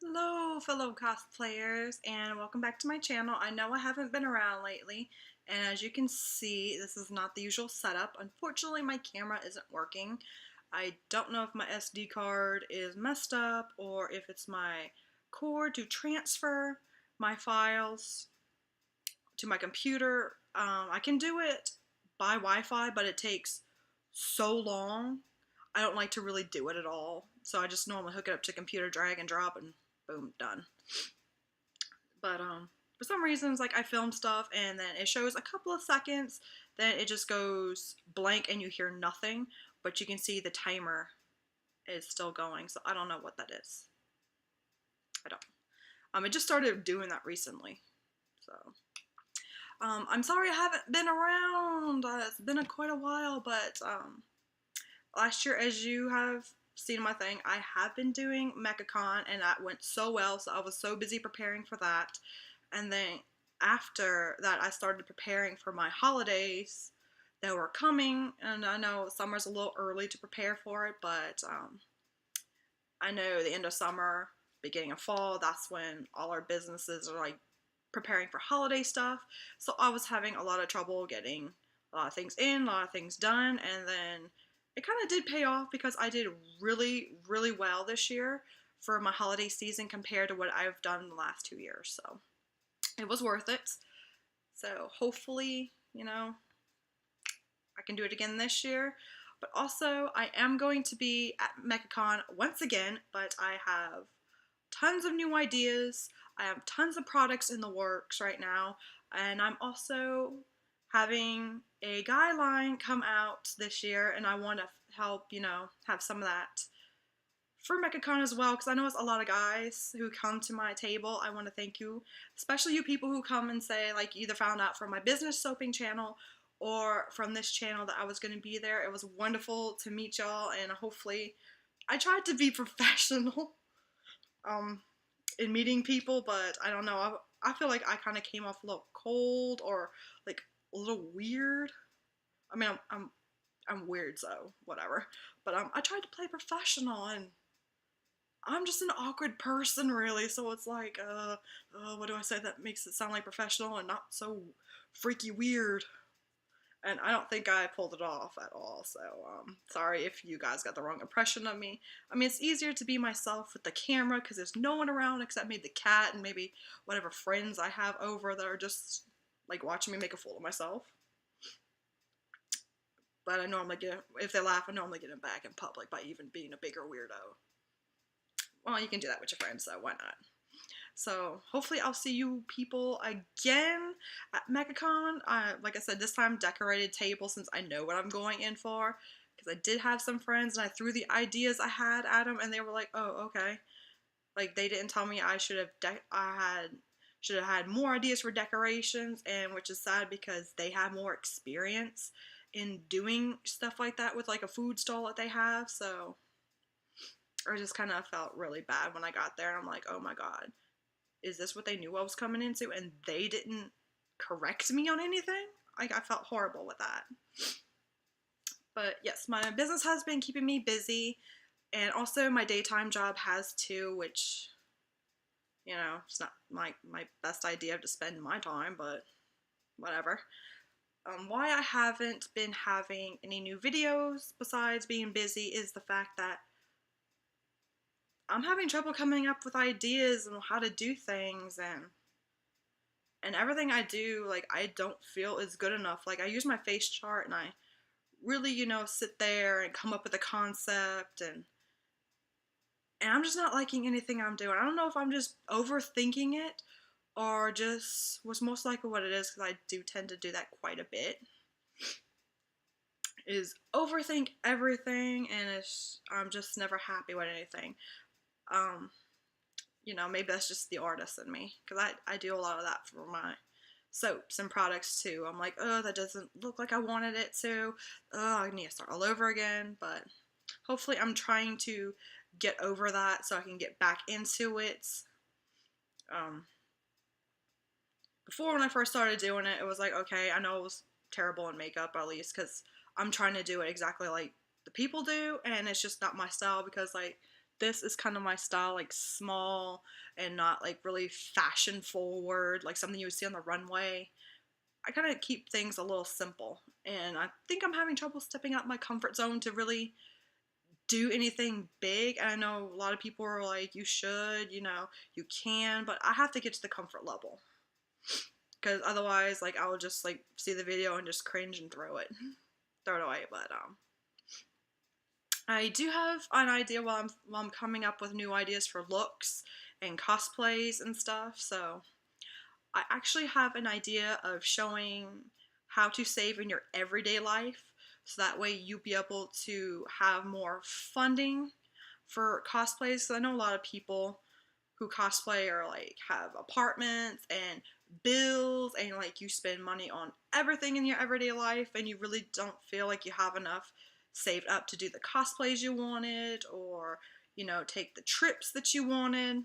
Hello, fellow cosplayers, and welcome back to my channel. I know I haven't been around lately, and as you can see, this is not the usual setup. Unfortunately, my camera isn't working. I don't know if my SD card is messed up or if it's my cord to transfer my files to my computer. I can do it by Wi-Fi, but it takes so long. I don't like to really do it at all, so I just normally hook it up to computer, drag and drop, and boom, done. But for some reasons, like I film stuff and then it shows a couple of seconds, then it just goes blank and you hear nothing, but you can see the timer is still going. So I don't know what that is. I don't. It just started doing that recently. So I'm sorry I haven't been around. It's been quite a while, but last year, as you have seen my thing, I have been doing MechaCon, and that went so well. So I was so busy preparing for that, and then after that, I started preparing for my holidays that were coming. And I know summer's a little early to prepare for it, but I know the end of summer, beginning of fall, that's when all our businesses are like preparing for holiday stuff. So I was having a lot of trouble getting a lot of things in, a lot of things done, and then it kind of did pay off because I did really, really well this year for my holiday season compared to what I've done in the last 2 years. So it was worth it. So hopefully, I can do it again this year. But also, I am going to be at MechaCon once again, but I have tons of new ideas. I have tons of products in the works right now, and I'm also having a guideline come out this year, and I want to help, have some of that for MechaCon as well, because I know it's a lot of guys who come to my table. I want to thank you, especially you people who come and say, like, you either found out from my business soaping channel or from this channel that I was going to be there. It was wonderful to meet y'all, and hopefully I tried to be professional in meeting people, but I don't know. I feel like I kind of came off a little cold or like a little weird. I mean, I'm weird, so whatever. But I tried to play professional, and I'm just an awkward person, really. So it's like, what do I say that makes it sound like professional and not so freaky weird? And I don't think I pulled it off at all. So sorry if you guys got the wrong impression of me. I mean, it's easier to be myself with the camera because there's no one around except maybe the cat and maybe whatever friends I have over that are just like watching me make a fool of myself. But I normally get, if they laugh, I normally get them back in public by even being a bigger weirdo. Well, you can do that with your friends, so why not? So hopefully I'll see you people again at MechaCon. Like I said, this time decorated table since I know what I'm going in for. Because I did have some friends and I threw the ideas I had at them and they were like, "Oh, okay." Like they didn't tell me I should have had more ideas for decorations, and which is sad because they have more experience in doing stuff like that with like a food stall that they have. So I just kind of felt really bad when I got there and I'm like, "Oh my god. Is this what they knew I was coming into and they didn't correct me on anything?" Like, I felt horrible with that. But yes, my business has been keeping me busy, and also my daytime job has too, which, it's not my best idea to spend my time, but whatever. Why I haven't been having any new videos besides being busy is the fact that I'm having trouble coming up with ideas and how to do things, and everything I do, like, I don't feel is good enough. Like, I use my face chart and I really, sit there and come up with a concept, and I'm just not liking anything I'm doing. I don't know if I'm just overthinking it or just was most likely what it is, because I do tend to do that quite a bit, is overthink everything, and I'm just never happy with anything. Um, maybe that's just the artist in me, because I do a lot of that for my soaps and products too. I'm like, oh, that doesn't look like I wanted it to. Oh, I need to start all over again. But hopefully I'm trying to get over that so I can get back into it. Um, Before, when I first started doing it, it was like, okay, I know it was terrible in makeup, at least, because I'm trying to do it exactly like the people do, and it's just not my style, because, like, this is kind of my style, like small and not like really fashion forward, like something you would see on the runway. I kind of keep things a little simple, and I think I'm having trouble stepping out my comfort zone to really do anything big. And I know a lot of people are like, you should, you can, but I have to get to the comfort level because otherwise, like, I will just like see the video and just cringe and throw it away. But I do have an idea while I'm coming up with new ideas for looks and cosplays and stuff. So I actually have an idea of showing how to save in your everyday life, so that way you'll be able to have more funding for cosplays. So I know a lot of people who cosplay are like have apartments and bills, and like you spend money on everything in your everyday life, and you really don't feel like you have enough saved up to do the cosplays you wanted, or take the trips that you wanted.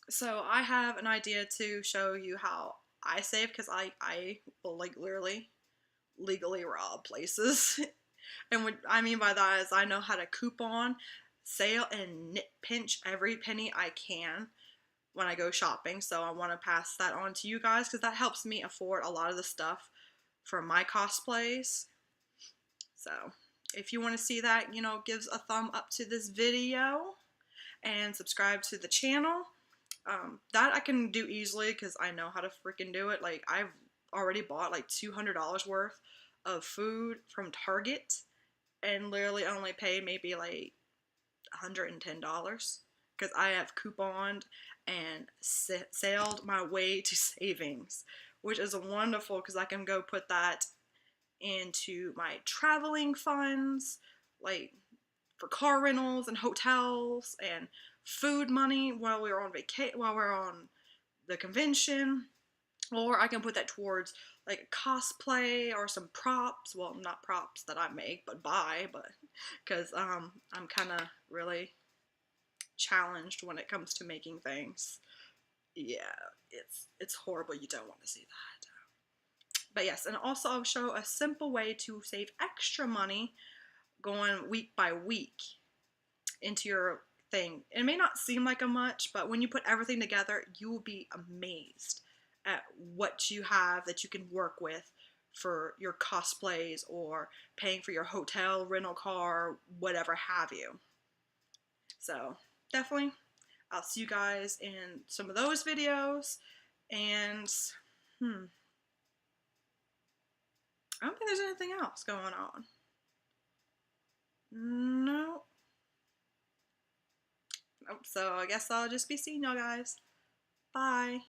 So I have an idea to show you how I save, because I will like literally legally rob places. And what I mean by that is I know how to coupon, sale, and pinch every penny I can when I go shopping. So I want to pass that on to you guys because that helps me afford a lot of the stuff for my cosplays. So if you want to see that, gives a thumb up to this video and subscribe to the channel. That I can do easily because I know how to freaking do it. Like, I've already bought like $200 worth of food from Target and literally only paid maybe like $110 because I have couponed and sailed my way to savings, which is wonderful because I can go put that into my traveling funds, like for car rentals and hotels and food money while we're on while we're on the convention, or I can put that towards like a cosplay or some props. Well, not props that I make, but buy, but because I'm kind of really challenged when it comes to making things. Yeah, it's horrible. You don't want to see that. But yes, and also I'll show a simple way to save extra money going week by week into your thing. It may not seem like a much, but when you put everything together, you will be amazed at what you have that you can work with for your cosplays or paying for your hotel, rental car, whatever have you. So definitely, I'll see you guys in some of those videos. And I don't think there's anything else going on. No. Nope. So I guess I'll just be seeing y'all guys. Bye.